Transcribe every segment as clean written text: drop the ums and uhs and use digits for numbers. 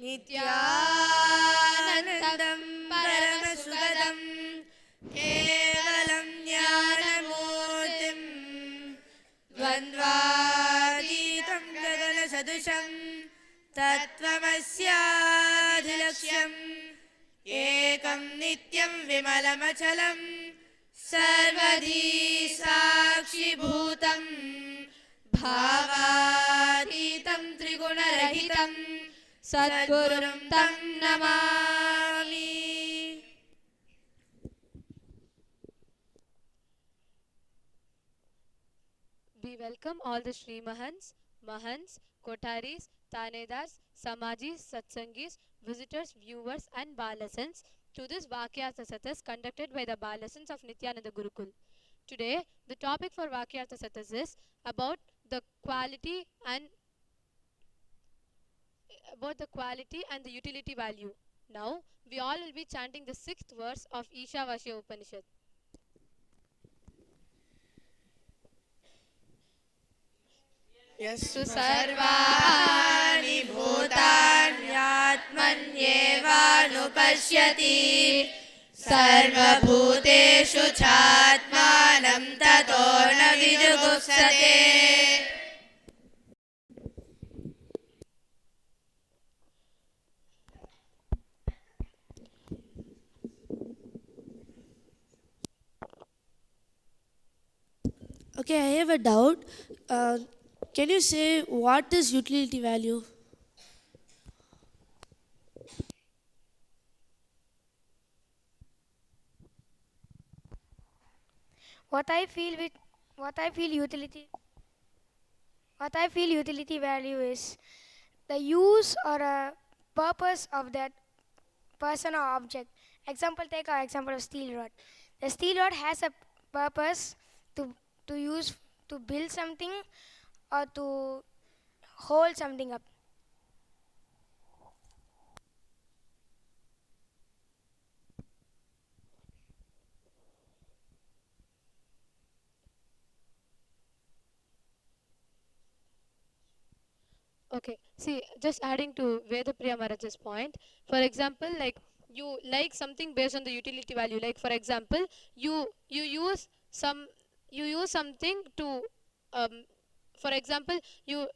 Nithyanandam Paramasukadam Kevalam Jnanamurtim Dvandvaditam Gagana Sadusham Tattvamasyadhilaksham Ekam Nityam Vimalamachalam Sarvadhi Sakshi Bhutam Bhavatitam Trigunarahitam Sadgurum Tam Namami. We welcome all the Sri Mahants, Mahants, Kotaris, Tanedars, Samajis, Satsangis, visitors, viewers and Balasanths to this Vaakyaartha Sadhas conducted by the Balasanths of Nithyananda Gurukul. Today, the topic for Vaakyaartha Sadhas is about the quality and the utility value. Now, we all will be chanting the 6th verse of Ishavasya Upanishad. Yes. Sarvani bhutanyatmanyevānupashyati sarvabhuteshu chātmanam tato na vidugupsate. Okay, I have a doubt. Can you say what is utility value? What I feel utility value is the use or a purpose of that person or object. Take our example of steel rod. The steel rod has a purpose to use to build something or to hold something up. Okay, see, just adding to Vedapriya Maharaj's point, for example, like you like something based on the utility value. Like for example, you use something to, for example, you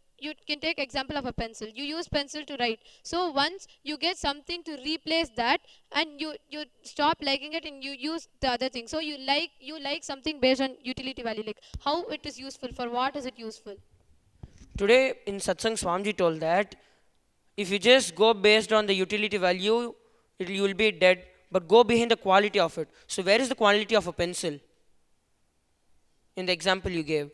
can take example of a pencil. You use pencil to write. So once you get something to replace that, and you stop liking it and you use the other thing. So you like something based on utility value, like how it is useful, for what is it useful. Today in Satsang, Swamiji told that if you just go based on the utility value, you will be dead, but go behind the quality of it. So where is the quality of a pencil in the example you gave?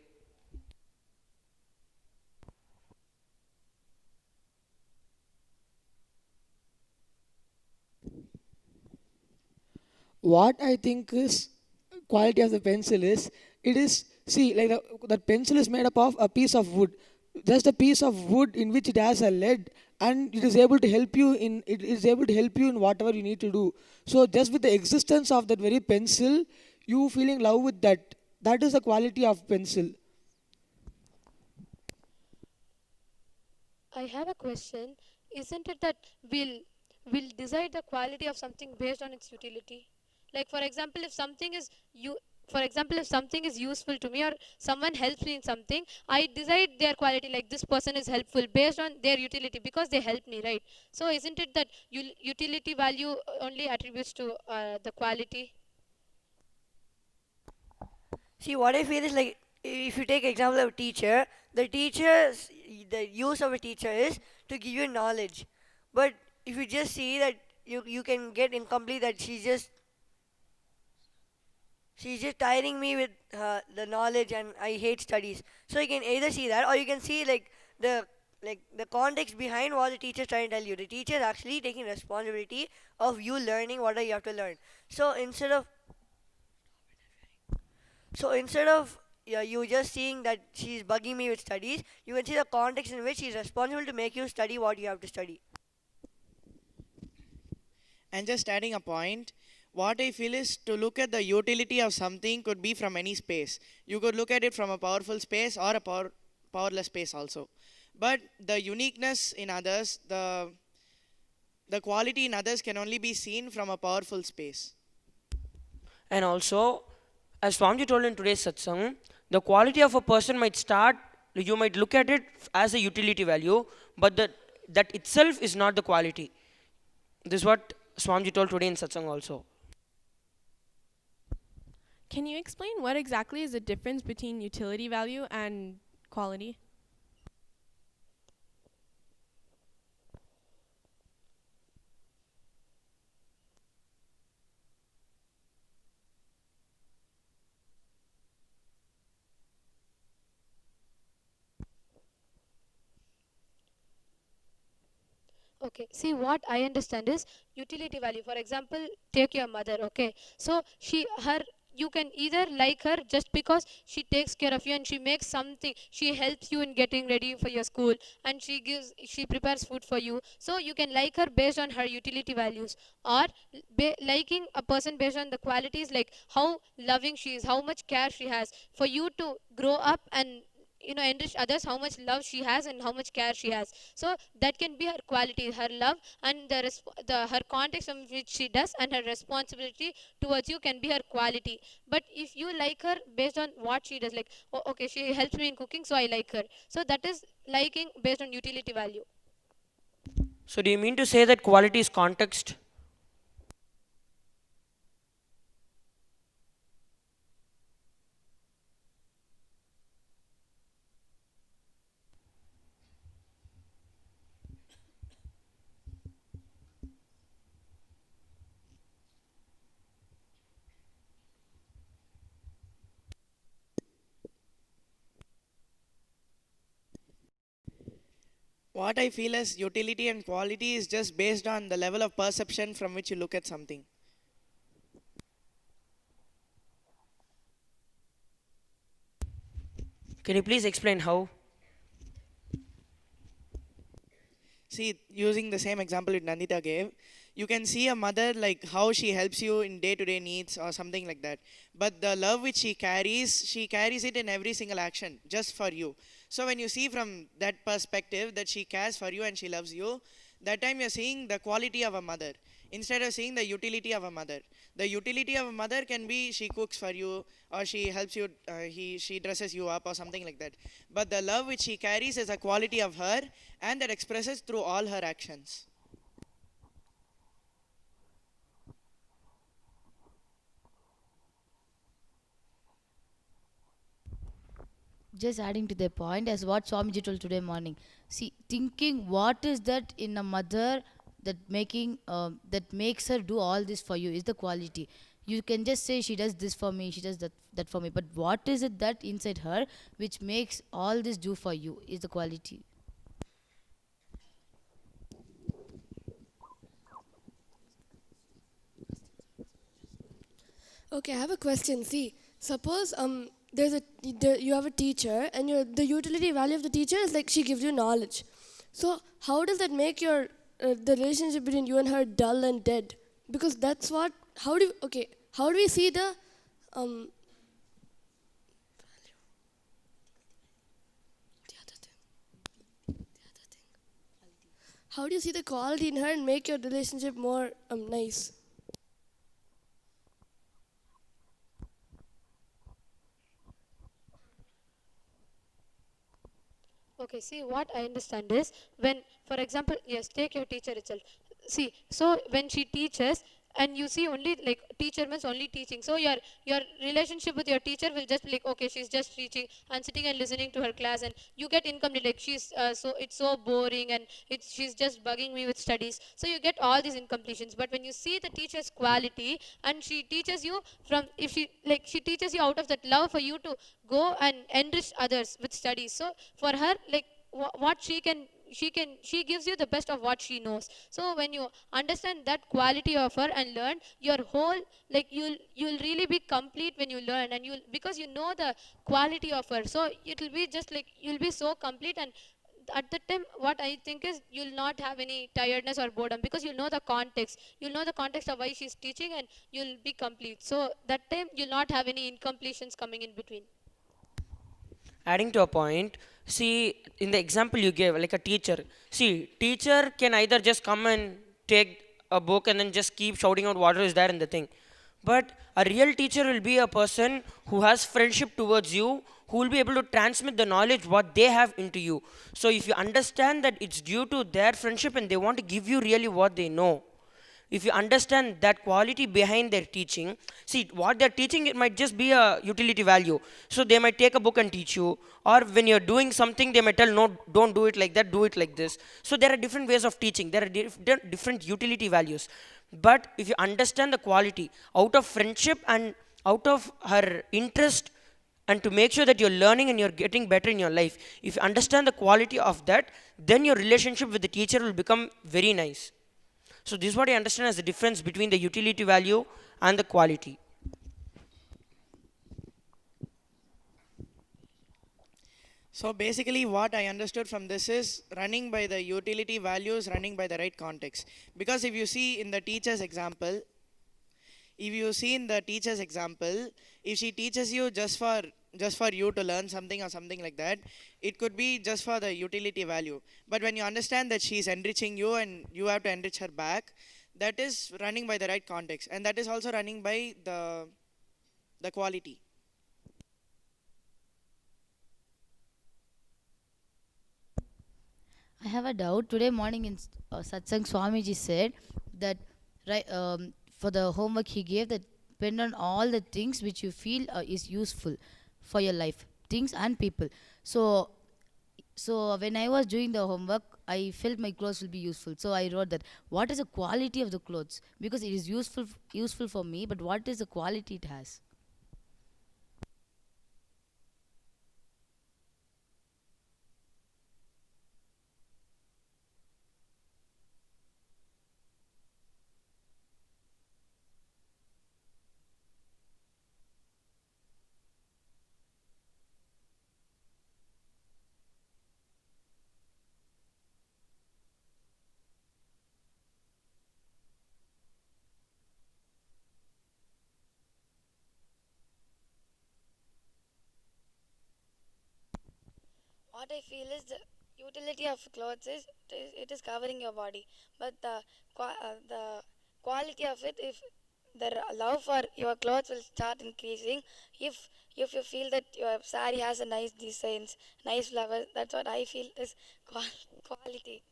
What I think is quality of the pencil is, it is, see, like that pencil is made up of a piece of wood, just a piece of wood in which it has a lead, and it is able to help you in whatever you need to do. So just with the existence of that very pencil, you feeling love with that is the quality of pencil. I have a question. Isn't it that we'll decide the quality of something based on its utility? Like for example, if something is useful to me or someone helps me in something, I decide their quality, like this person is helpful based on their utility because they help me, right? So isn't it that utility value only attributes to the quality? See, what I feel is like if you take example of a teacher, the use of a teacher is to give you knowledge. But if you just see that you can get incomplete, that she's just tiring me with the knowledge and I hate studies. So you can either see that, or you can see the context behind what the teacher is trying to tell you. The teacher is actually taking responsibility of you learning what you have to learn. So instead of you just seeing that she's bugging me with studies, you can see the context in which she's responsible to make you study what you have to study. And just adding a point, what I feel is to look at the utility of something could be from any space. You could look at it from a powerful space or a powerless space also. But the uniqueness in others, the The quality in others can only be seen from a powerful space. And also, as Swamiji told in today's satsang, the quality of a person might start, you might look at it as a utility value, but that itself is not the quality. This is what Swamiji told today in satsang also. Can you explain what exactly is the difference between utility value and quality? Okay, see what I understand is utility value. For example, take your mother, okay? So you can either like her just because she takes care of you and she makes something, she helps you in getting ready for your school, and she prepares food for you. So you can like her based on her utility values, or liking a person based on the qualities, like how loving she is, how much care she has for you to grow up and enrich others, how much love she has and how much care she has. So that can be her quality, her love, and her context in which she does, and her responsibility towards you can be her quality. But if you like her based on what she does, like, oh, okay, she helps me in cooking, so I like her, so that is liking based on utility value. So do you mean to say that quality is context? What I feel as utility and quality is just based on the level of perception from which you look at something. Can you please explain how? See, using the same example that Nandita gave, you can see a mother like how she helps you in day-to-day needs or something like that. But the love which she carries it in every single action just for you. So when you see from that perspective that she cares for you and she loves you, that time you're seeing the quality of a mother instead of seeing the utility of a mother. The utility of a mother can be she cooks for you, or she helps you, she dresses you up or something like that. But the love which she carries is a quality of her, and that expresses through all her actions. Just adding to the point as what Swamiji told today morning. See, thinking what is that in a mother that makes her do all this for you is the quality. You can just say she does this for me, she does that for me, but what is it that inside her which makes all this do for you is the quality. Okay, I have a question. See, suppose you have a teacher, and the utility value of the teacher is like she gives you knowledge. So how does that make the relationship between you and her dull and dead? Because that's what. How do we see the um the other thing? How do you see the quality in her and make your relationship more nice? Okay, see what I understand is when, for example, yes, take your teacher itself. See, so when she teaches, and you see only like teacher means only teaching. So your relationship with your teacher will just be like, okay, she's just teaching and sitting and listening to her class, and you get incomplete, like she's so it's so boring, and she's just bugging me with studies. So you get all these incompletions. But when you see the teacher's quality, and she teaches you from, if she teaches you out of that love for you to go and enrich others with studies. So for her, like what she gives you the best of what she knows. So when you understand that quality of her and learn, your whole, like you'll really be complete when you learn, and you'll, because you know the quality of her, so it'll be just like you'll be so complete. And at that time, what I think is you'll not have any tiredness or boredom, because you'll know the context, of why she's teaching, and you'll be complete. So that time you'll not have any incompletions coming in between. Adding to a point, see, in the example you gave, like a teacher, see, teacher can either just come and take a book and then just keep shouting out whatever is there in the thing. But a real teacher will be a person who has friendship towards you, who will be able to transmit the knowledge what they have into you. So if you understand that it's due to their friendship and they want to give you really what they know, if you understand that quality behind their teaching, see what they're teaching, it might just be a utility value. So they might take a book and teach you, or when you're doing something they might tell, no, don't do it like that, do it like this. So there are different ways of teaching, there are different utility values. But if you understand the quality out of friendship and out of her interest, and to make sure that you're learning and you're getting better in your life, if you understand the quality of that, then your relationship with the teacher will become very nice. So this is what I understand as the difference between the utility value and the quality. So basically, what I understood from this is running by the utility values, running by the right context. Because if you see in the teacher's example, if she teaches you just for you to learn something or something like that, it could be just for the utility value. But when you understand that she is enriching you and you have to enrich her back, that is running by the right context, and that is also running by the quality. I have a doubt. Today morning in Satsang, Swamiji said that right, for the homework he gave, that depend on all the things which you feel is useful for your life, things and people. So, so when I was doing the homework, I felt my clothes will be useful. So I wrote that what is the quality of the clothes, because it is useful for me, but what is the quality it has? What I feel is the utility of clothes is it is covering your body, but the quality of it, if the love for your clothes will start increasing, if you feel that your sari has a nice designs, nice flowers, that's what I feel is quality.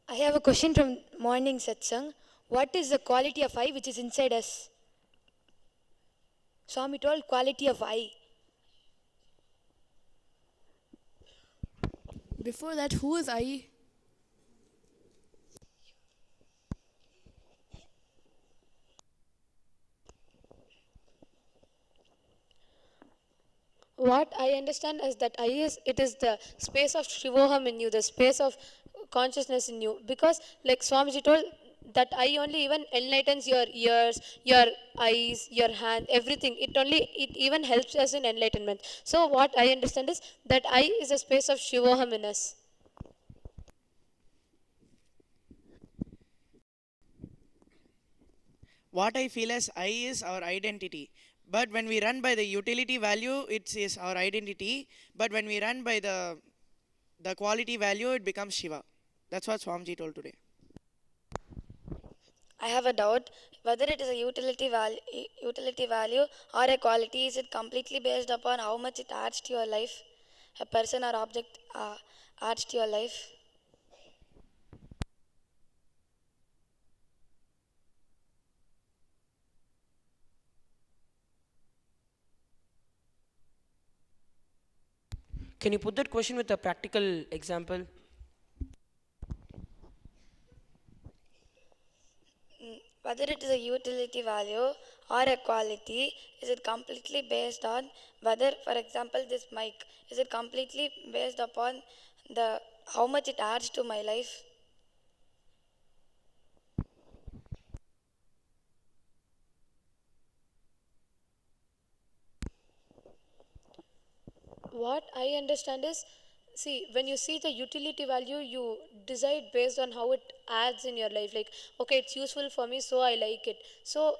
I have a question from morning satsang. What is the quality of eye which is inside us? Swami told quality of eye. Before that, who is I? What I understand is that I is it is the space of Shivoham in you, the space of consciousness in you. Because like Swamiji told, that I only even enlightens your ears, your eyes, your hand, everything. It even helps us in enlightenment. So what I understand is that I is a space of Shivoham in us. What I feel as I is our identity. But when we run by the utility value, it is our identity. But when we run by the quality value, it becomes Shiva. That's what Swamiji told today. I have a doubt whether it is a utility value or a quality. Is it completely based upon how much it adds to your life? A person or object adds to your life. Can you put that question with a practical example? Whether it is a utility value or a quality, is it completely based on whether, for example, this mic, is it completely based upon the how much it adds to my life? What I understand is, see, when you see the utility value, you decide based on how it adds in your life. Like, okay, it's useful for me, so I like it. So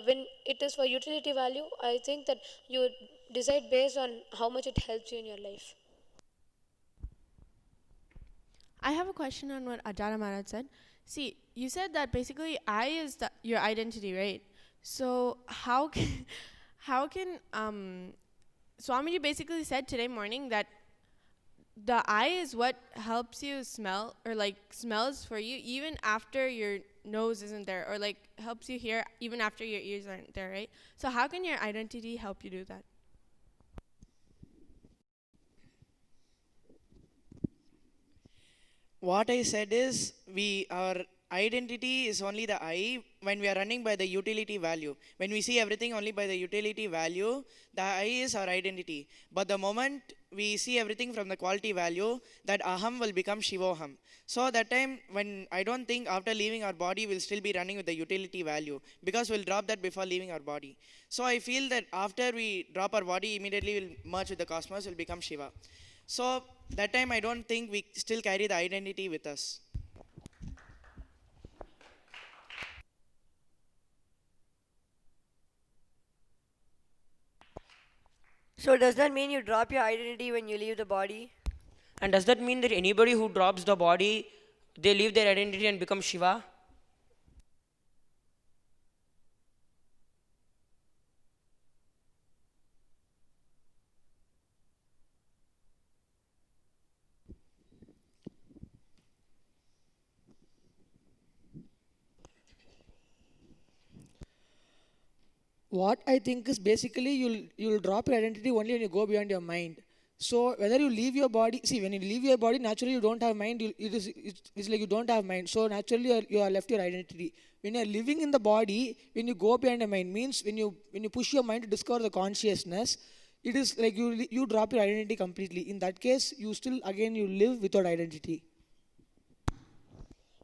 when it is for utility value, I think that you decide based on how much it helps you in your life. I have a question on what Ajara Maharaj said. See, you said that basically I is your identity, right? So how can how can Swamiji basically said today morning that the eye is what helps you smell, or like smells for you even after your nose isn't there, or like helps you hear even after your ears aren't there, right? So how can your identity help you do that? What I said is our identity is only the I when we are running by the utility value. When we see everything only by the utility value, the I is our identity. But the moment we see everything from the quality value, that aham will become shivoham. So that time when I don't think after leaving our body we'll still be running with the utility value, because we'll drop that before leaving our body. So I feel that after we drop our body, immediately we'll merge with the cosmos, will become Shiva. So that time I don't think we still carry the identity with us. So does that mean you drop your identity when you leave the body? And does that mean that anybody who drops the body, they leave their identity and become Shiva? What I think is basically you'll drop your identity only when you go beyond your mind. So whether you leave your body, see, when you leave your body, naturally you don't have mind. It's like you don't have mind. So naturally you are left your identity. When you are living in the body, when you go beyond the mind, means when you push your mind to discover the consciousness, it is like you drop your identity completely. In that case, you still again you live without identity.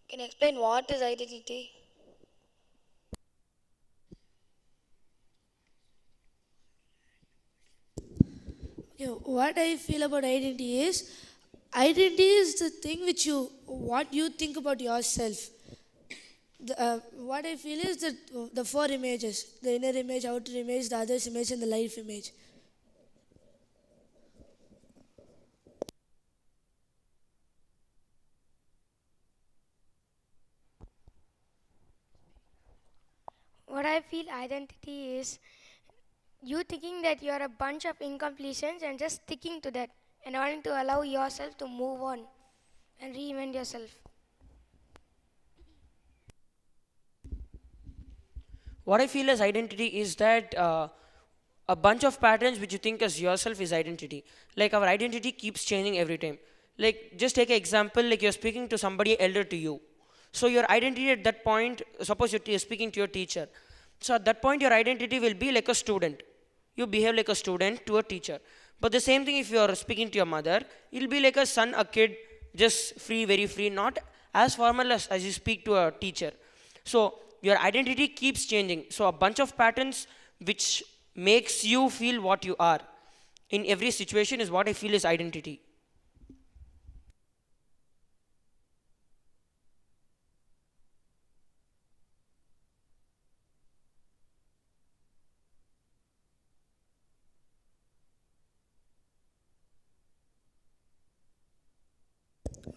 Can you explain what is identity? What I feel about identity is the thing which what you think about yourself. What I feel is that the four images: the inner image, outer image, the others image, and the life image. What I feel identity is you thinking that you are a bunch of incompletions and just sticking to that and wanting to allow yourself to move on and reinvent yourself. What I feel as identity is that a bunch of patterns which you think as yourself is identity. Like our identity keeps changing every time. Like just take an example, like you're speaking to somebody elder to you. So your identity at that point, suppose you're speaking to your teacher. So at that point your identity will be like a student. You behave like a student to a teacher. But the same thing if you're speaking to your mother, you'll be like a son, a kid, just free, very free, not as formal as you speak to a teacher. So your identity keeps changing. So a bunch of patterns which makes you feel what you are in every situation is what I feel is identity.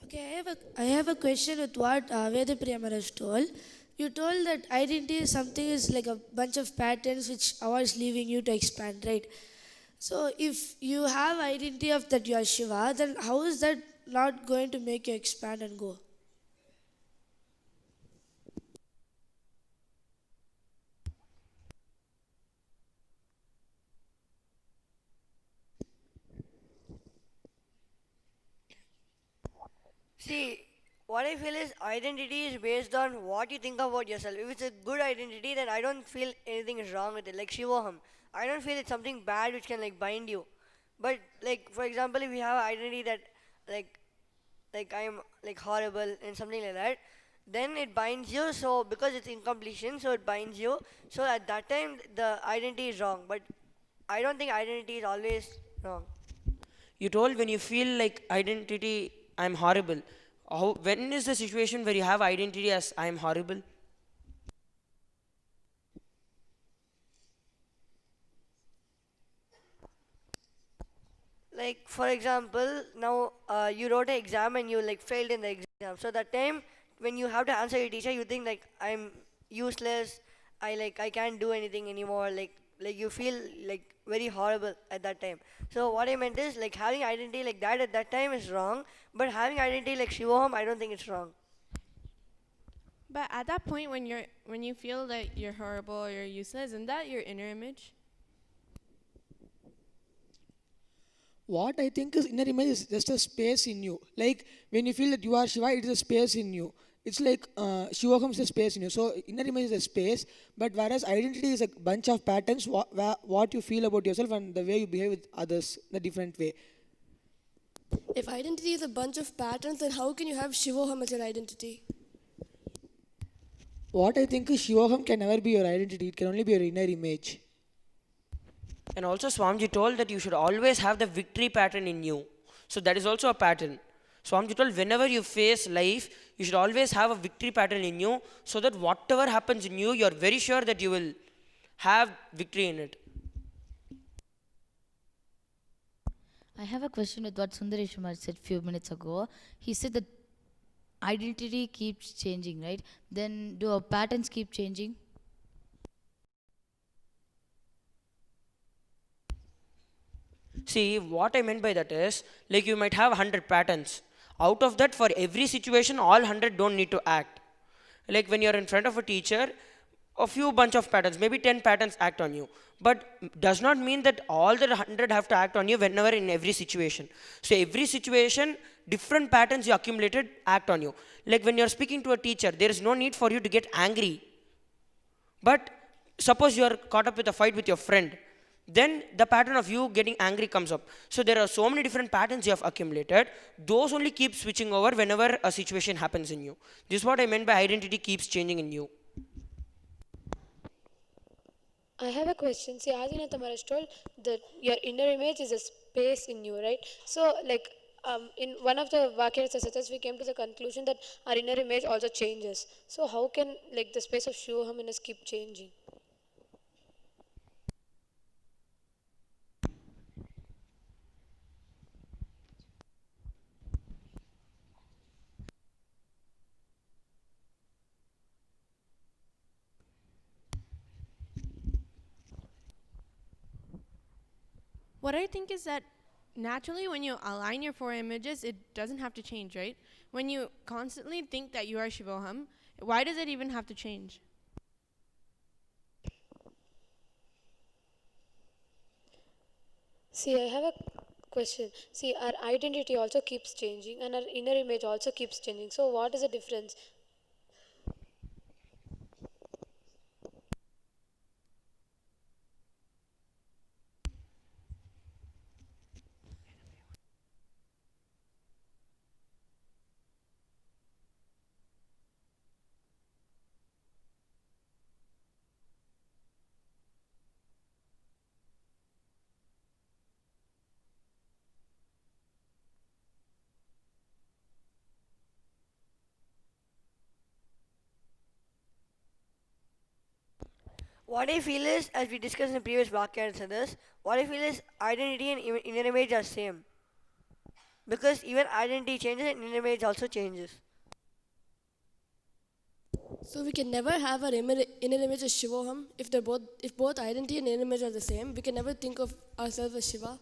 Okay, I have a question with what Veda Maharaj told. You told that identity is something is like a bunch of patterns which avoids leaving you to expand, right? So if you have identity of that you are Shiva, then how is that not going to make you expand and go? See, what I feel is identity is based on what you think about yourself. If it's a good identity, then I don't feel anything is wrong with it. Like Shivoham, I don't feel it's something bad which can like bind you. But like for example, if you have an identity that like I am like horrible and something like that, then it binds you. So because it's incompletion, so it binds you. So at that time, the identity is wrong. But I don't think identity is always wrong. You told when you feel like identity, I'm horrible. When is the situation where you have identity as I'm horrible? Like for example, now you wrote an exam and you like failed in the exam. So that time when you have to answer your teacher, you think like I'm useless. I can't do anything anymore. Like you feel like very horrible at that time. So what I meant is like having identity like that at that time is wrong, but having identity like Shivoham, I don't think it's wrong. But at that point, when you feel that you're horrible or you're useless, isn't that your inner image? What I think is inner image is just a space in you. Like when you feel that you are Shiva, it is a space in you. It's like Shivakam is a space in you. So inner image is a space, but whereas identity is a bunch of patterns, what you feel about yourself and the way you behave with others in a different way. If identity is a bunch of patterns, then how can you have Shivoham as your identity? What I think is Shivakam can never be your identity. It can only be your inner image. And also Swamiji told that you should always have the victory pattern in you. So that is also a pattern. Swamiji told whenever you face life, you should always have a victory pattern in you so that whatever happens in you, you are very sure that you will have victory in it. I have a question with what Sundaresh Kumar said few minutes ago. He said that identity keeps changing, right? Then do our patterns keep changing? See, what I meant by that is, like you might have 100 patterns. Out of that, for every situation, all 100 don't need to act. Like when you're in front of a teacher, a few bunch of patterns, maybe 10 patterns act on you. But does not mean that all the 100 have to act on you whenever in every situation. So every situation, different patterns you accumulated act on you. Like when you're speaking to a teacher, there is no need for you to get angry. But suppose you're caught up with a fight with your friend, then the pattern of you getting angry comes up. So there are so many different patterns you have accumulated. Those only keep switching over whenever a situation happens in you. This is what I meant by identity keeps changing in you. I have a question. See, Adinatha Maharaj told that your inner image is a space in you, right? So, like, in one of the Vaakyaartha Sadhas, we came to the conclusion that our inner image also changes. So, how can, like, the space of Shivoham in us keep changing? What I think is that naturally when you align your four images, it doesn't have to change, right? When you constantly think that you are Shivoham, why does it even have to change? See, I have a question. See, our identity also keeps changing and our inner image also keeps changing. So, what is the difference? What I feel is, as we discussed in the previous Vaakyaartha, what I feel is identity and inner image are same. Because even identity changes and inner image also changes. So we can never have our inner image as Shivoham if both identity and inner image are the same. We can never think of ourselves as Shiva.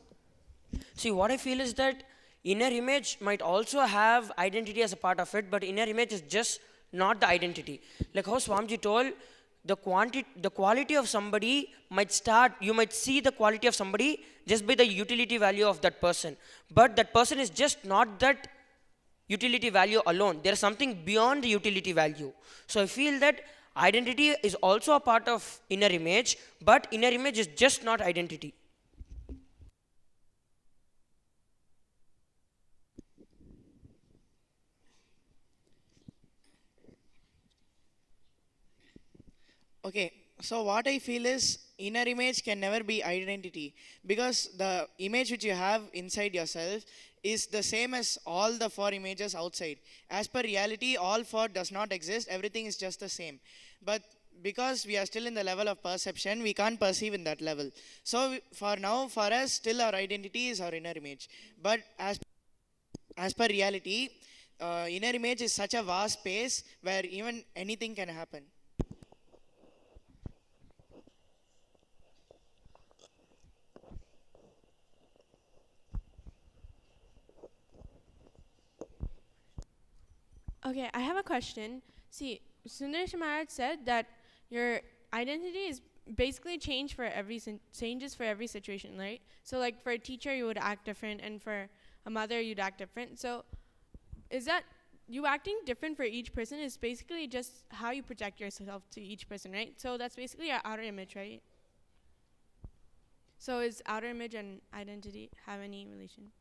See, what I feel is that inner image might also have identity as a part of it, but inner image is just not the identity. Like how Swamiji told, the quality of somebody you might see the quality of somebody just by the utility value of that person. But that person is just not that utility value alone. There is something beyond the utility value. So I feel that identity is also a part of inner image, but inner image is just not identity. Okay, so what I feel is inner image can never be identity because the image which you have inside yourself is the same as all the four images outside. As per reality, all four does not exist, everything is just the same. But because we are still in the level of perception, we can't perceive in that level. So for now, for us, still our identity is our inner image. But as per reality, inner image is such a vast space where even anything can happen. Okay, I have a question. See, Sundar Maharaj said that your identity is basically changes for every situation, right? So, like for a teacher, you would act different, and for a mother, you'd act different. So, is that you acting different for each person is basically just how you project yourself to each person, right? So that's basically your outer image, right? So is outer image and identity have any relation?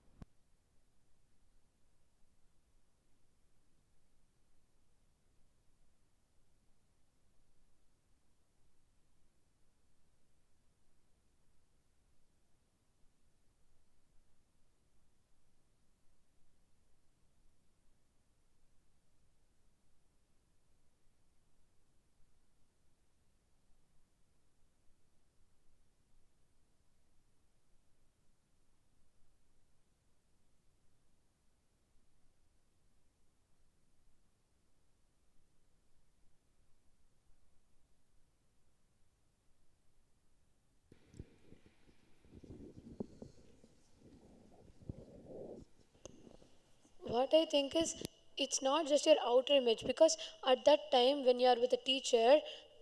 What I think is it's not just your outer image, because at that time when you are with a teacher,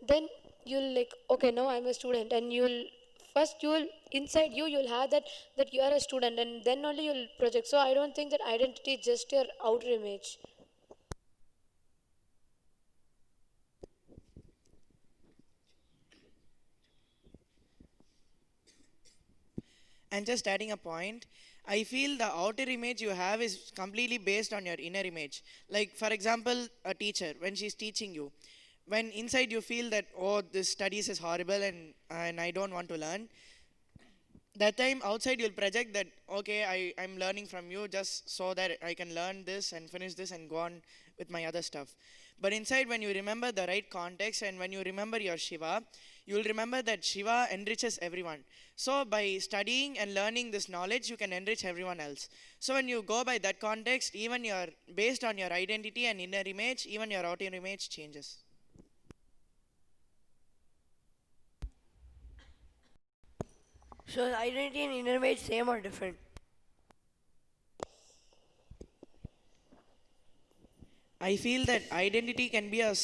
then you'll like, okay, now I'm a student, and you'll inside you'll have that you are a student, and then only you'll project. So I don't think that identity is just your outer image. And just adding a point, I feel the outer image you have is completely based on your inner image. Like, for example, a teacher, when she's teaching you, when inside you feel that, oh, this studies is horrible and I don't want to learn, that time outside you'll project that, okay, I'm learning from you just so that I can learn this and finish this and go on with my other stuff. But inside, when you remember the right context and when you remember your Shiva, you'll remember that Shiva enriches everyone. So by studying and learning this knowledge, you can enrich everyone else. So when you go by that context, even your based on your identity and inner image, even your outer image changes. So is identity and inner image same or different? I feel that identity can be a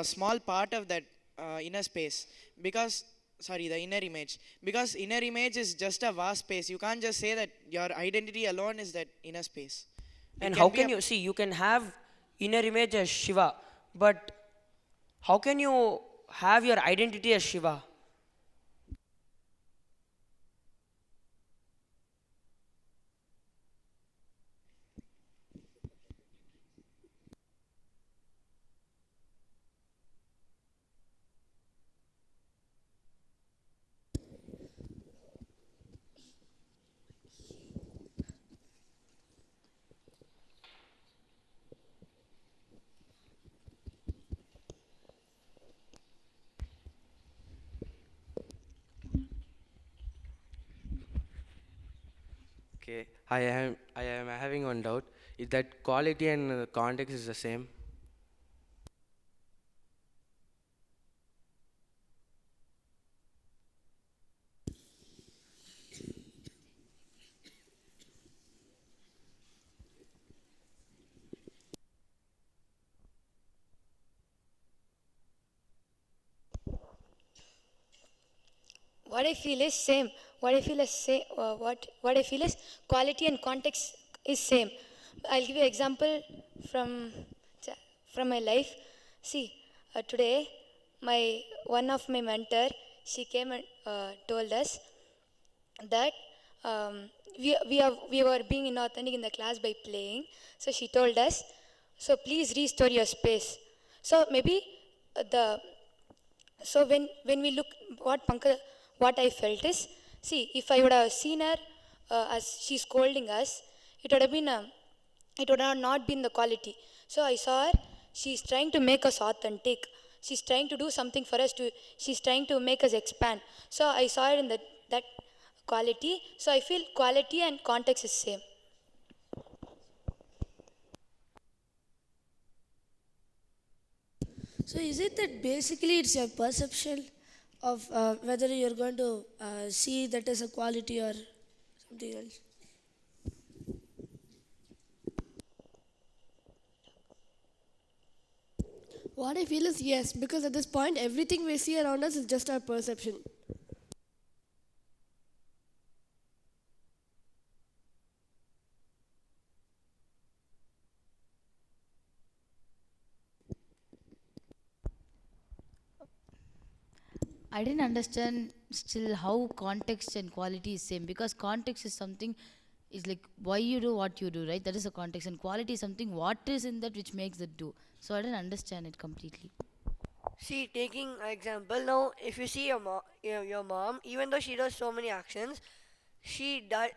small part of that inner space because, sorry, the inner image. Because inner image is just a vast space. You can't just say that your identity alone is that inner space. It And can how be can a, you see? You can have inner image as Shiva, but how can you have your identity as Shiva? Okay, I am having one doubt. Is that quality and context is the same? What I feel is same. What I feel is say what I feel is quality and context is same. I'll give you an example from from my life. See, today my one of my mentor, she came and told us that we were being inauthentic in the class by playing. So she told us, so please restore your space. So maybe the so when we look what Pankaj, what I felt is, see, if I would have seen her as she's scolding us, it would have been it would have not been the quality. So I saw her, she's trying to make us authentic. she's trying to do something for us to, she's trying to make us expand. So I saw it in that quality. So I feel quality and context is same. So is it that basically it's your perception of whether you're going to see that as a quality or something else? What I feel is yes, because at this point everything we see around us is just our perception. I didn't understand still how context and quality is same, because context is something is like why you do what you do, right? That is a context, and quality is something what is in that which makes it do. So I didn't understand it completely. See, taking an example now, if you see your mom, even though she does so many actions, she does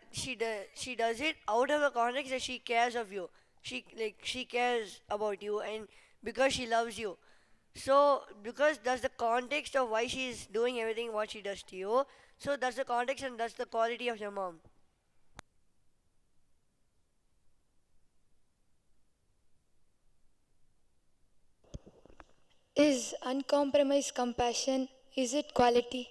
it out of the context that she cares of you. She cares about you, and because she loves you. So because that's the context of why she's doing everything what she does to you. So that's the context and that's the quality of your mom. Is uncompromised compassion, is it quality?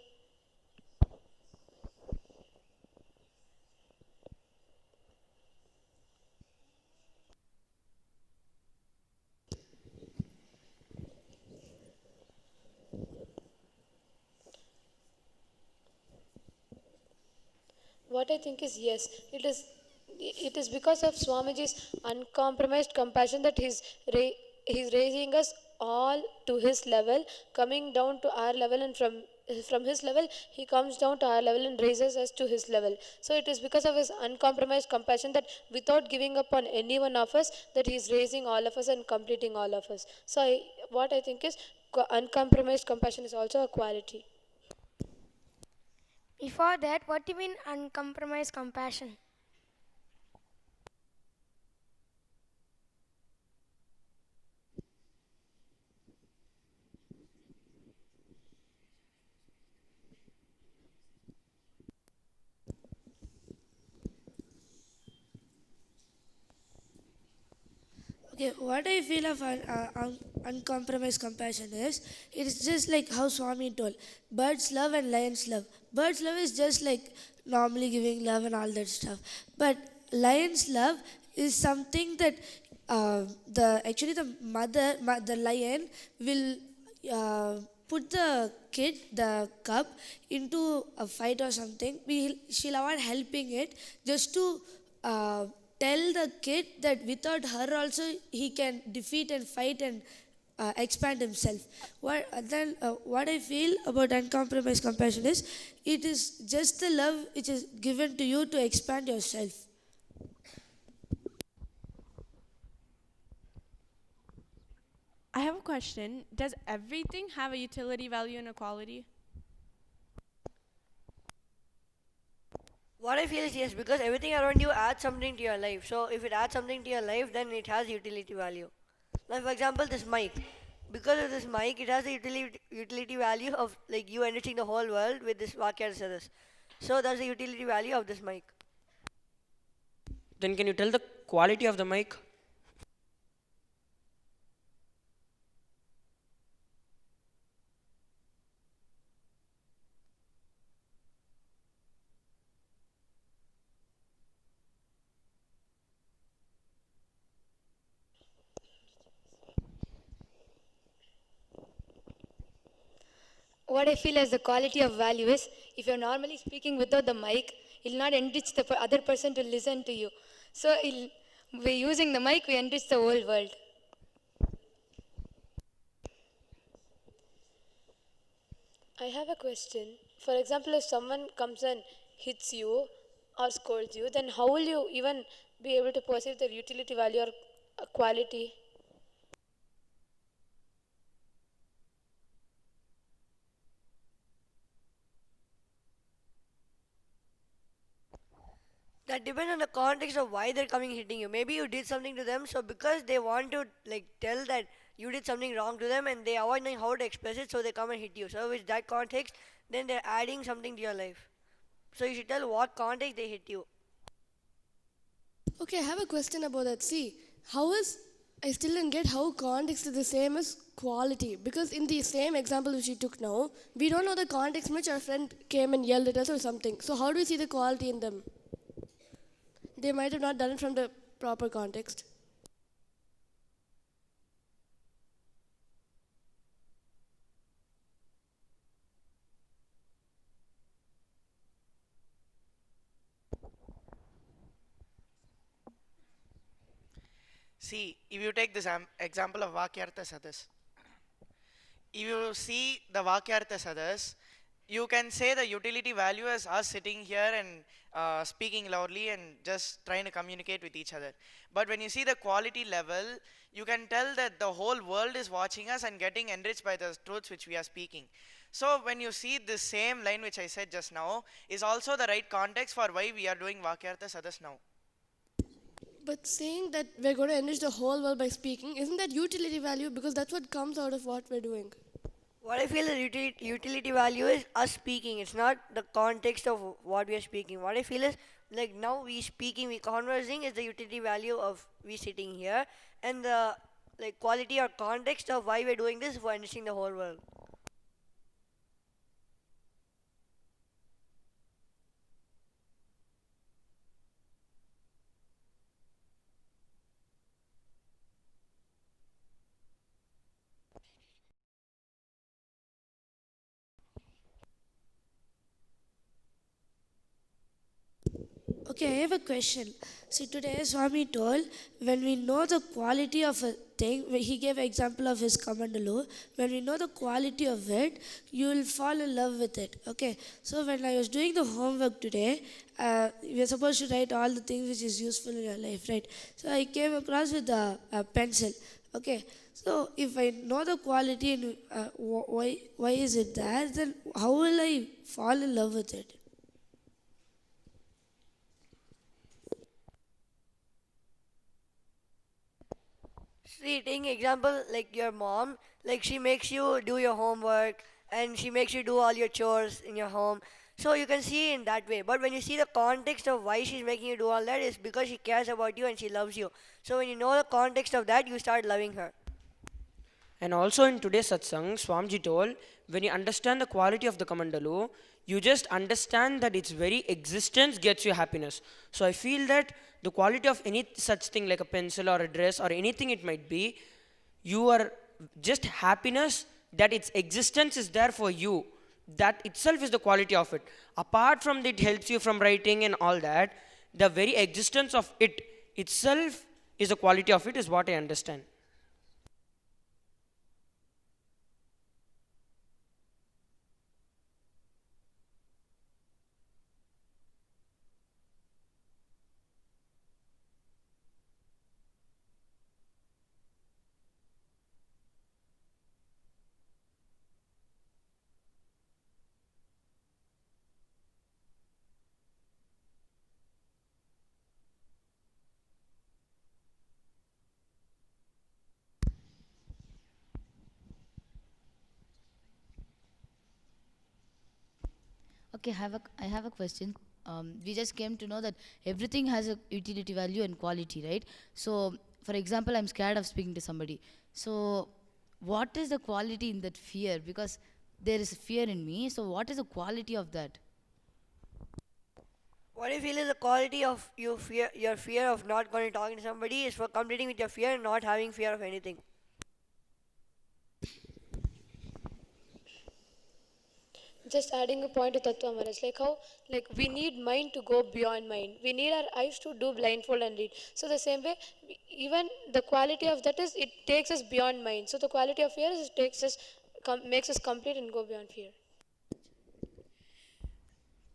What I think is yes, it is because of Swamiji's uncompromised compassion that he's raising us all to his level, coming down to our level, and from his level he comes down to our level and raises us to his level. So it is because of his uncompromised compassion that without giving up on any one of us, that he is raising all of us and completing all of us. So what I think is uncompromised compassion is also a quality. Before that, what do you mean uncompromised compassion? Okay, what I feel of uncompromised compassion is it is just like how Swami told birds love and lions love. Birds love is just like normally giving love and all that stuff, but lions love is something that the actually the the lion will put the kid, the cub, into a fight or something. She'll avoid helping it just to uh, tell the kid that without her also he can defeat and fight and expand himself. What I feel about uncompromised compassion is it is just the love which is given to you to expand yourself. I have a question. Does everything have a utility value and a quality? What I feel is yes, because everything around you adds something to your life. So if it adds something to your life, then it has utility value. Like for example, this mic. Because of this mic, it has the utility value of like you enriching the whole world with this Vaakyaartha Sadhas. So that's the utility value of this mic. Then can you tell the quality of the mic? What I feel as the quality of value is if you're normally speaking without the mic, it'll not enrich the other person to listen to you. So by using the mic, we enrich the whole world. I have a question. For example, if someone comes and hits you or scolds you, then how will you even be able to perceive their utility value or quality? That depends on the context of why they're coming hitting you. Maybe you did something to them, so because they want to like tell that you did something wrong to them and they avoid knowing how to express it, so they come and hit you. So with that context, then they're adding something to your life. So you should tell what context they hit you. Okay, I have a question about that. See, how is I still didn't get how context is the same as quality, because in the same example which you took now, we don't know the context in which our friend came and yelled at us or something. So how do we see the quality in them? They might have not done it from the proper context. See, if you take this example of Vaakyaartha Sadhas, if you see the Vaakyaartha Sadhas, you can say the utility value as us sitting here and speaking loudly and just trying to communicate with each other. But when you see the quality level, you can tell that the whole world is watching us and getting enriched by the truths which we are speaking. So when you see the same line which I said just now is also the right context for why we are doing Vaakyaartha Sadhas now. But saying that we're going to enrich the whole world by speaking, isn't that utility value? Because that's what comes out of what we're doing. What I feel the utility value is us speaking. It's not the context of what we are speaking. What I feel is like now we speaking, we conversing is the utility value of we sitting here, and the like quality or context of why we're doing this for enriching the whole world. Okay, I have a question. See, today Swami told when we know the quality of a thing, he gave an example of his Kamandalu. When we know the quality of it, you will fall in love with it. Okay, so when I was doing the homework today, we are supposed to write all the things which is useful in your life, right? So I came across with a pencil. Okay, so if I know the quality and why is it there, then how will I fall in love with it? See, taking example like your mom, like she makes you do your homework and she makes you do all your chores in your home. So you can see in that way. But when you see the context of why she's making you do all that is because she cares about you and she loves you. So when you know the context of that, you start loving her. And also in today's satsang, Swamiji told, when you understand the quality of the Kamandalu, you just understand that its very existence gets you happiness. So I feel that the quality of any such thing like a pencil or a dress or anything it might be, you are just happiness that its existence is there for you. That itself is the quality of it. Apart from that, it helps you from writing and all that, the very existence of it itself is the quality of it, is what I understand. Okay, I have a question. We just came to know that everything has a utility value and quality, right? So, for example, I'm scared of speaking to somebody. So, what is the quality in that fear? Because there is fear in me. So, what is the quality of that? What I feel is the quality of your fear of not going to talking to somebody is for completing with your fear and not having fear of anything. Just adding a point to Tattva Maharaj, like how like we need mind to go beyond mind. We need our eyes to do blindfold and read. So the same way, even the quality of that is it takes us beyond mind. So the quality of fear is it takes us makes us complete and go beyond fear.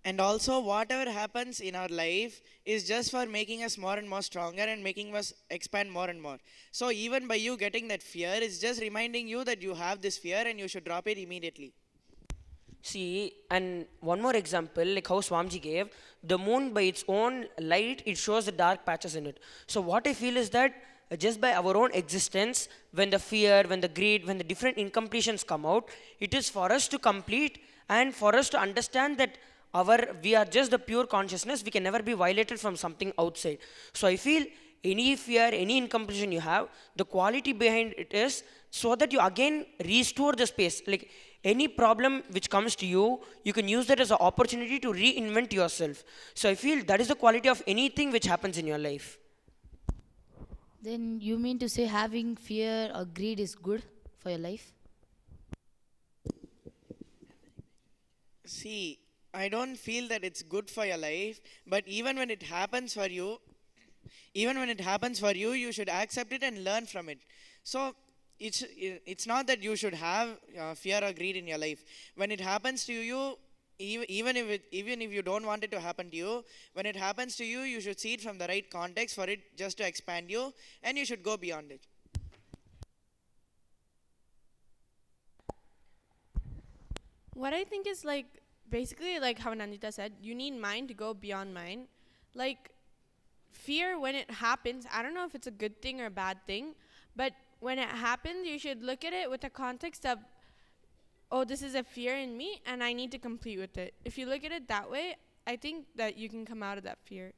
And also, whatever happens in our life is just for making us more and more stronger and making us expand more and more. So, even by you getting that fear, it's just reminding you that you have this fear and you should drop it immediately. See, and one more example, like how Swamji gave, the moon by its own light, it shows the dark patches in it. So what I feel is that just by our own existence, when the fear, when the greed, when the different incompletions come out, it is for us to complete and for us to understand that we are just the pure consciousness, we can never be violated from something outside. So I feel any fear, any incompletion you have, the quality behind it is so that you again restore the space. Like any problem which comes to you, you can use that as an opportunity to reinvent yourself. So I feel that is the quality of anything which happens in your life. Then you mean to say having fear or greed is good for your life? See, I don't feel that it's good for your life, but even when it happens for you, you should accept it and learn from it. So it's not that you should have fear or greed in your life. When it happens to you, even if you don't want it to happen to you, when it happens to you, you should see it from the right context for it just to expand you, and you should go beyond it. What I think is like basically like how Nandita said, you need mind to go beyond mind. Like fear when it happens, I don't know if it's a good thing or a bad thing, but when it happens, you should look at it with the context of, oh, this is a fear in me and I need to complete with it. If you look at it that way, I think that you can come out of that fear.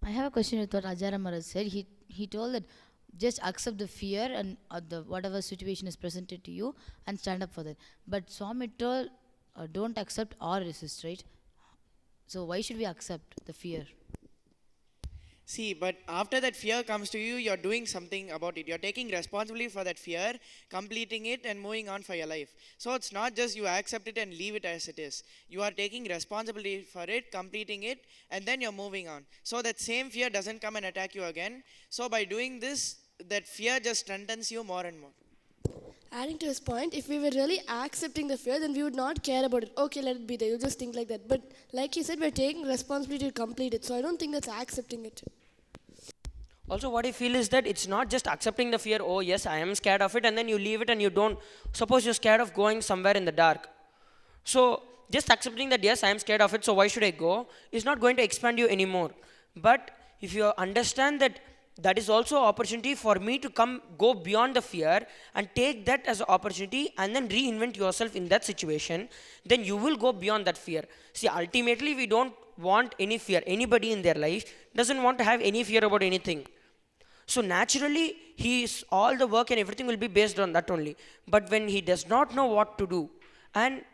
I have a question with what Ajara Maharaj said. He told that just accept the fear and the whatever situation is presented to you and stand up for that. But Swami told don't accept or resist, right? So why should we accept the fear? See, but after that fear comes to you, you're doing something about it. You're taking responsibility for that fear, completing it, and moving on for your life. So it's not just you accept it and leave it as it is. You are taking responsibility for it, completing it, and then you're moving on. So that same fear doesn't come and attack you again. So by doing this, that fear just strengthens you more and more. Adding to his point, if we were really accepting the fear, then we would not care about it. Okay, let it be there. You just think like that. But like he said, we're taking responsibility to complete it. So I don't think that's accepting it. Also, what I feel is that it's not just accepting the fear, oh yes, I am scared of it, and then you leave it and you don't. Suppose you're scared of going somewhere in the dark. So, just accepting that yes, I am scared of it, so why should I go, is not going to expand you anymore. But if you understand that that is also an opportunity for me to go beyond the fear and take that as an opportunity and then reinvent yourself in that situation, then you will go beyond that fear. See, ultimately, we don't want any fear. Anybody in their life doesn't want to have any fear about anything. So naturally, all the work and everything will be based on that only. But when he does not know what to do and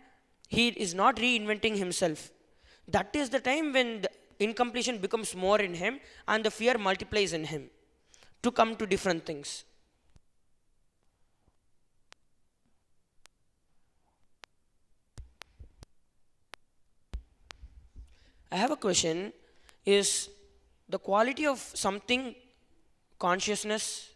he is not reinventing himself, that is the time when the incompletion becomes more in him and the fear multiplies in him to come to different things. I have a question. Is the quality of something consciousness?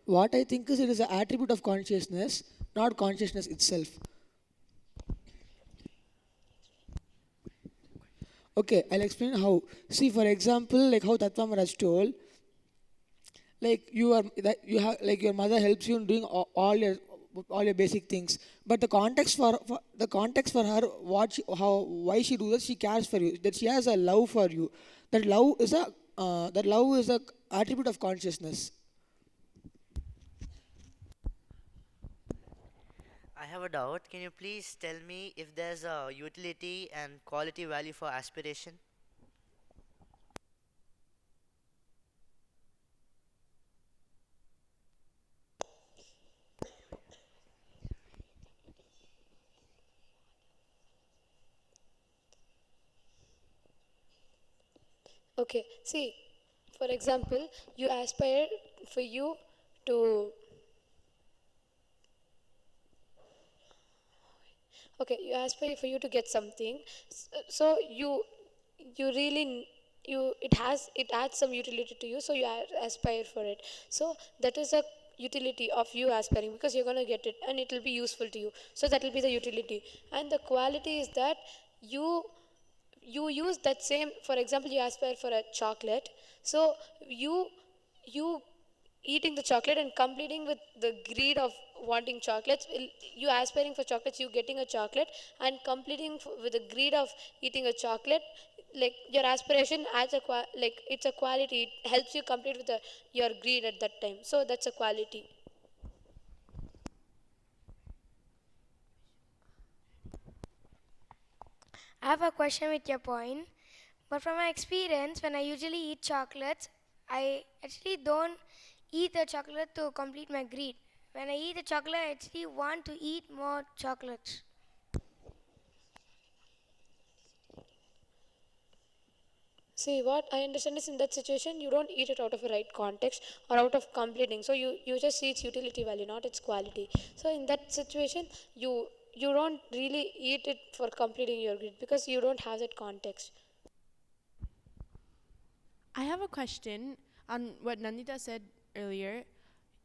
What I think is it is an attribute of consciousness, not consciousness itself. Okay, I'll explain how. See, for example, like how Tattva Maharaj told, like you have like your mother helps you in doing all your basic things, but the context for her, why she do that, she cares for you, that she has a love for you. That love is a attribute of consciousness. I have a doubt. Can you please tell me if there's a utility and quality value for aspiration? Okay, see, for example, you aspire for you to, okay, you aspire for you to get something, so you really it adds some utility to you, so you aspire for it. So that is a utility of you aspiring, because you're going to get it and it will be useful to you. So that will be the utility. And the quality is that you use that same. For example, you aspire for a chocolate, so you eating the chocolate and completing with the greed of wanting chocolates, you aspiring for chocolates, you getting a chocolate and completing with the greed of eating a chocolate, like your aspiration adds like it's a quality, it helps you complete with your greed at that time, so that's a quality. I have a question with your point, but from my experience, when I usually eat chocolates, I actually don't eat the chocolate to complete my greed. When I eat the chocolate, I actually want to eat more chocolates. See, what I understand is in that situation, you don't eat it out of a right context or out of completing. So you just see its utility value, not its quality. So in that situation, you don't really eat it for completing your grid because you don't have that context. I have a question on what Nandita said earlier.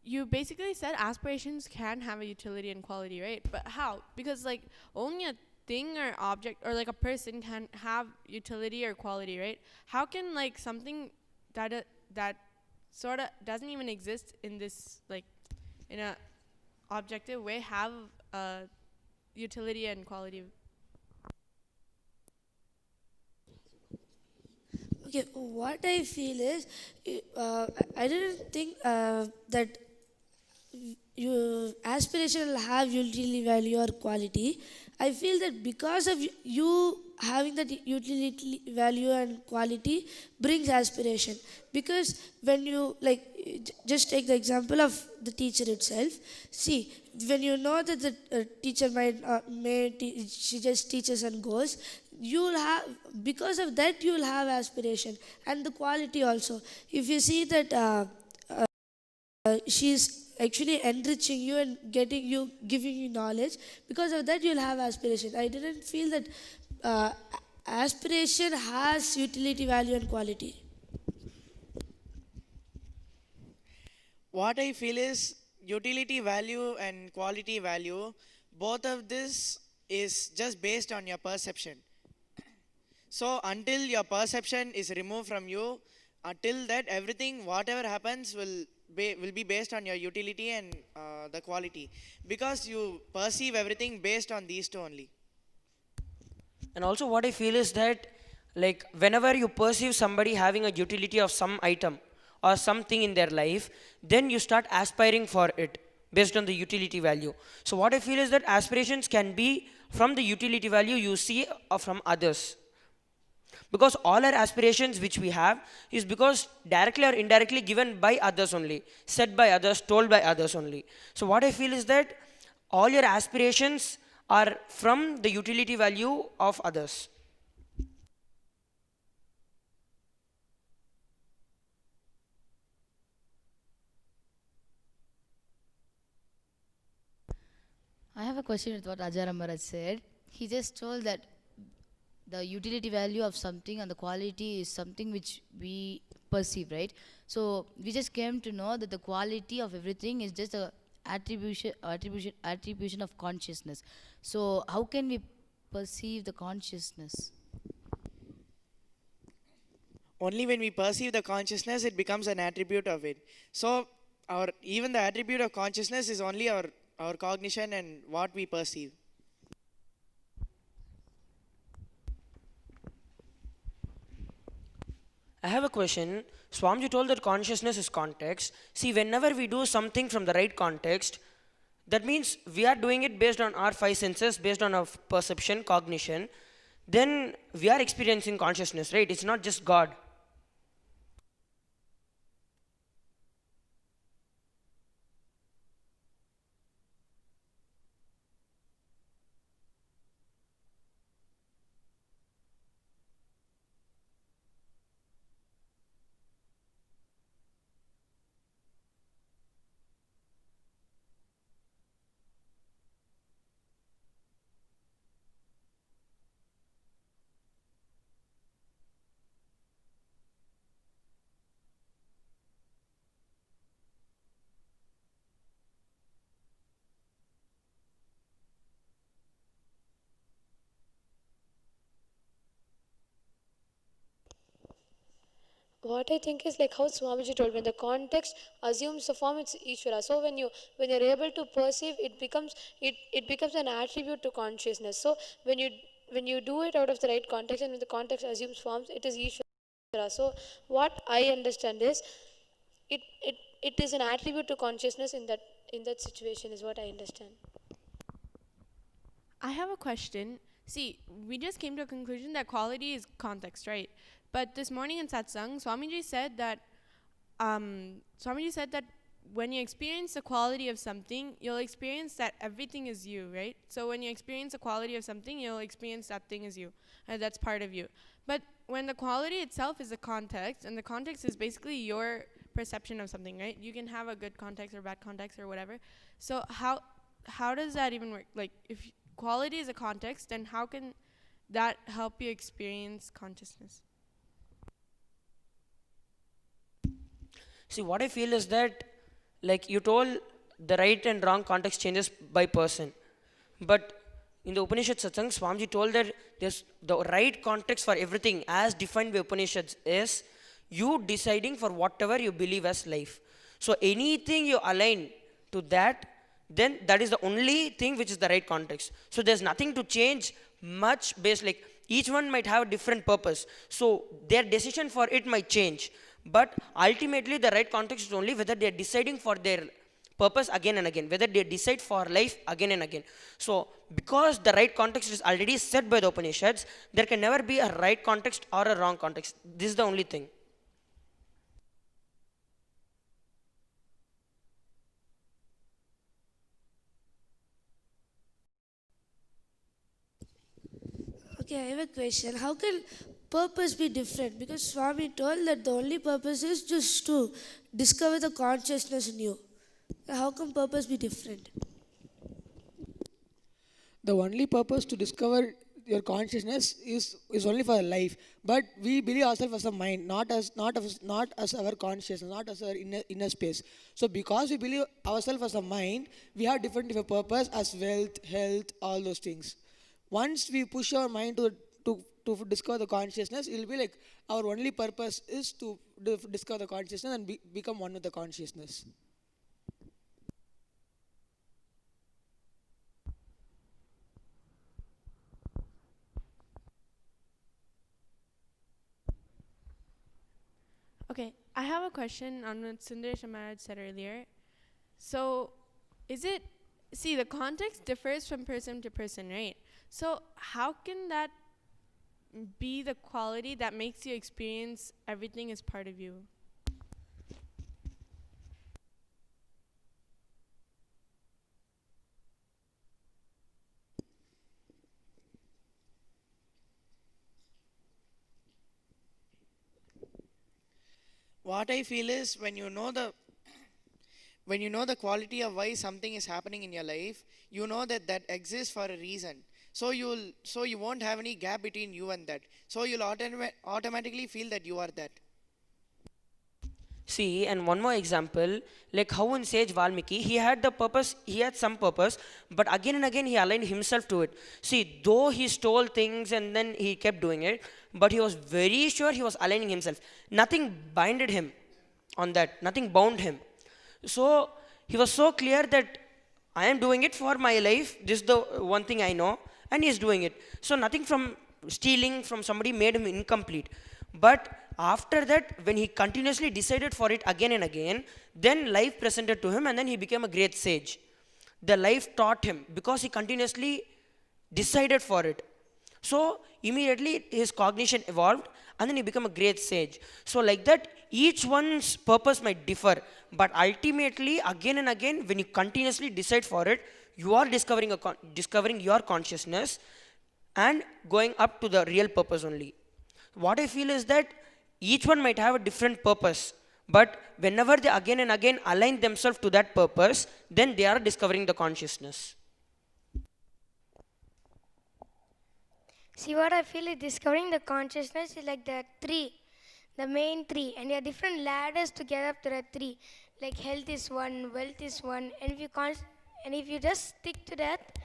You basically said aspirations can have a utility and quality, right? But how? Because like only a thing or object or like a person can have utility or quality, right? How can like something that sort of doesn't even exist in this like in a objective way have utility and quality? Okay, what I feel is, I didn't think that your aspiration will have utility value or quality. I feel that because of you having that utility value and quality brings aspiration. Because when you like, just take the example of the teacher itself. See, when you know that the teacher she just teaches and goes, you will have, because of that you will have aspiration and the quality also. If you see that she's actually enriching you and getting you, giving you knowledge, because of that you'll have aspiration. I didn't feel that uh, aspiration has utility value and quality. What I feel is utility value and quality value, both of this is just based on your perception. So until your perception is removed from you, until that everything, whatever happens, will be based on your utility and the quality, because you perceive everything based on these two only. And also what I feel is that like whenever you perceive somebody having a utility of some item or something in their life, then you start aspiring for it based on the utility value. So what I feel is that aspirations can be from the utility value you see from others, because all our aspirations which we have is because directly or indirectly given by others only, said by others, told by others only. So what I feel is that all your aspirations are from the utility value of others. I have a question with what Ajaram Maharaj said. He just told that the utility value of something and the quality is something which we perceive, right? So we just came to know that the quality of everything is just a attribution of consciousness. So how can we perceive the consciousness? Only when we perceive the consciousness, it becomes an attribute of it. So our, even the attribute of consciousness is only our cognition and what we perceive. I have a question. Swamji told that consciousness is context. See, whenever we do something from the right context, that means we are doing it based on our five senses, based on our perception, cognition. Then we are experiencing consciousness, right? It's not just God. What I think is like how Swamiji told, when the context assumes the form, it's Ishvara. So when you're able to perceive, it becomes an attribute to consciousness. So when you do it out of the right context, and when the context assumes forms, it is Ishvara. So what I understand is it it, it is an attribute to consciousness in that situation is what I understand. I have a question. See, we just came to a conclusion that quality is context, right? But this morning in satsang, Swamiji said that when you experience the quality of something, you'll experience that everything is you, right? So when you experience the quality of something, you'll experience that thing is you, and that's part of you. But when the quality itself is the context, and the context is basically your perception of something, right? You can have a good context or bad context or whatever. So how does that even work? Like, if quality is a context, then how can that help you experience consciousness? See, what I feel is that, like you told, the right and wrong context changes by person. But in the Upanishad Satsang, Swamiji told that there's the right context for everything as defined by Upanishads is you deciding for whatever you believe as life. So anything you align to that, then that is the only thing which is the right context. So there's nothing to change much based, like each one might have a different purpose. So their decision for it might change. But ultimately the right context is only whether they are deciding for their purpose again and again, whether they decide for life again and again. So because the right context is already set by the Upanishads, there can never be a right context or a wrong context. This is the only thing. Okay, I have a question. How can purpose be different? Because Swami told that the only purpose is just to discover the consciousness in you. How can purpose be different? The only purpose to discover your consciousness is only for life. But we believe ourselves as a mind, not as our consciousness, not as our inner space. So because we believe ourselves as a mind, we have different purpose as wealth, health, all those things. Once we push our mind to discover the consciousness, it will be like our only purpose is to discover the consciousness and become one with the consciousness. Okay, I have a question on what Sundaresh Maharaj said earlier. So, the context differs from person to person, right? So, how can that be the quality that makes you experience everything as part of you? What I feel is when you know the quality of why something is happening in your life, you know that that exists for a reason. So you won't have any gap between you and that. So you'll automatically feel that you are that. See, and one more example, like how in Sage Valmiki, he had the purpose, he had some purpose, but again and again he aligned himself to it. See, though he stole things and then he kept doing it, but he was very sure he was aligning himself. Nothing binded him on that, nothing bound him. So he was so clear that I am doing it for my life, this is the one thing I know, and he is doing it. So nothing from stealing from somebody made him incomplete. But after that, when he continuously decided for it again and again, then life presented to him and then he became a great sage. The life taught him because he continuously decided for it. So immediately his cognition evolved and then he became a great sage. So like that, each one's purpose might differ, but ultimately again and again, when you continuously decide for it, you are discovering your consciousness and going up to the real purpose only. What I feel is that each one might have a different purpose, but whenever they again and again align themselves to that purpose, then they are discovering the consciousness. See, what I feel is discovering the consciousness is like the main three, and there are different ladders to get up to the three. Like health is one, wealth is one, and if you just stick to that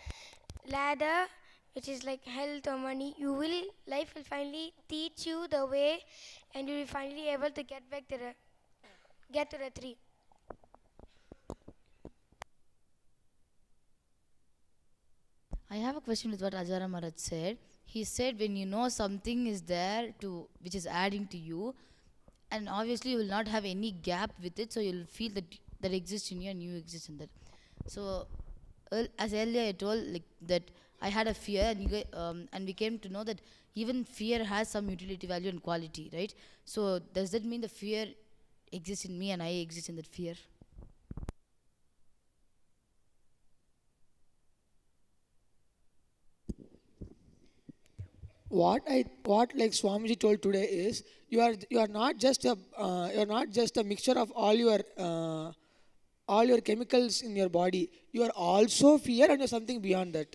ladder, which is like health or money, life will finally teach you the way, and you will finally able to get to the tree. I have a question with what Ajara Maharaj said. He said when you know something is there to which is adding to you, and obviously you will not have any gap with it, so you'll feel that exists in you and you exist in that. So as earlier I told like that I had a fear, and and we came to know that even fear has some utility value and quality, right? So does that mean the fear exists in me and I exist in that fear? What like Swamiji told today is you are not just a mixture of all your chemicals in your body. You are also fear and you're something beyond that.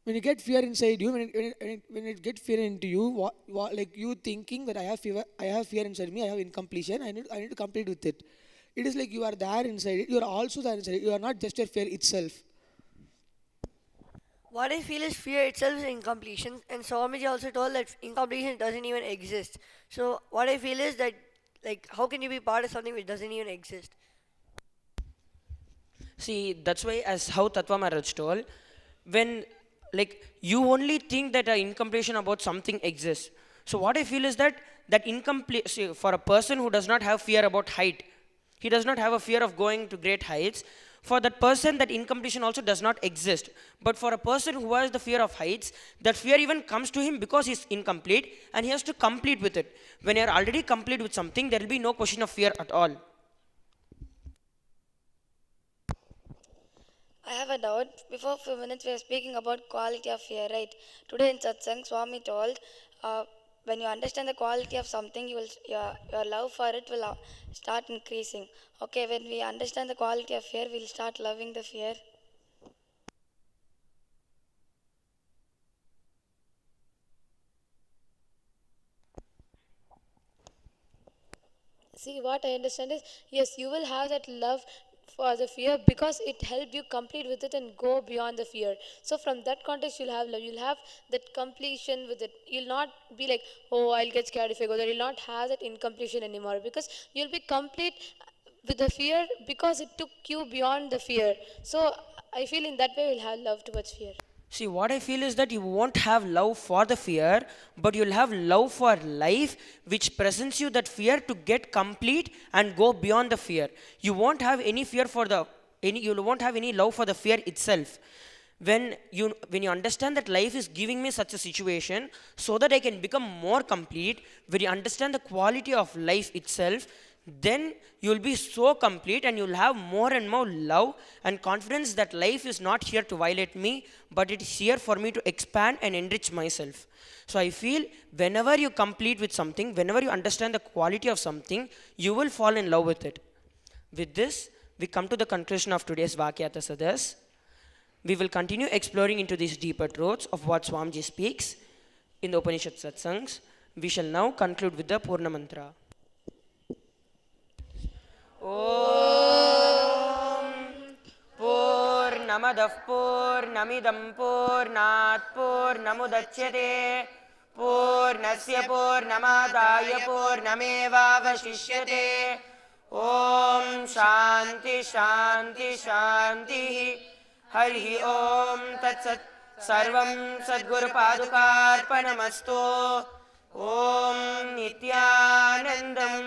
When you get fear inside you, when it get fear into you, like you thinking that I have fear inside me, I have incompletion, I need to complete with it. It is like you are there inside it. You are also there inside it. You are not just your fear itself. What I feel is fear itself is incompletion, and Swamiji also told that incompletion doesn't even exist. So what I feel is that, like, how can you be part of something which doesn't even exist? See, that's why, as how Tattva Maharaj told, when like you only think that an incompletion about something exists. So what I feel is that incomplete, see, for a person who does not have fear about height, he does not have a fear of going to great heights. For that person, that incompletion also does not exist. But for a person who has the fear of heights, that fear even comes to him because he's incomplete and he has to complete with it. When you're already complete with something, there will be no question of fear at all. I have a doubt. Before a few minutes, we were speaking about quality of fear, right? Today in Satsang, Swami told, when you understand the quality of something, your love for it will start increasing. Okay, when we understand the quality of fear, we'll start loving the fear. See, what I understand is, yes, you will have that love for the fear because it helped you complete with it and go beyond the fear. So from that context, you'll have love. You'll have that completion with it. You'll not be like, oh, I'll get scared if I go there. You'll not have that incompletion anymore because you'll be complete with the fear because it took you beyond the fear. So I feel in that way, we'll have love towards fear. See, what I feel is that you won't have love for the fear, but you'll have love for life, which presents you that fear to get complete and go beyond the fear. You won't have any fear for you won't have any love for the fear itself. When you understand that life is giving me such a situation so that I can become more complete, when you understand the quality of life itself, then you'll be so complete and you'll have more and more love and confidence that life is not here to violate me, but it is here for me to expand and enrich myself. So I feel whenever you complete with something, whenever you understand the quality of something, you will fall in love with it. With this, we come to the conclusion of today's Vaakyaartha Sadhas. We will continue exploring into these deeper truths of what Swamiji speaks in the Upanishad Satsangs. We shall now conclude with the Purna Mantra. Om Purnamadah Purnamidam Purnat Purnamudachyate Purnasya Purnamadaya Purnamevavashishyate Om Shanti Shanti Shanti Hari Om Tat Sat Sarvam Sadguru Padukarpanamastu Om Nithyanandam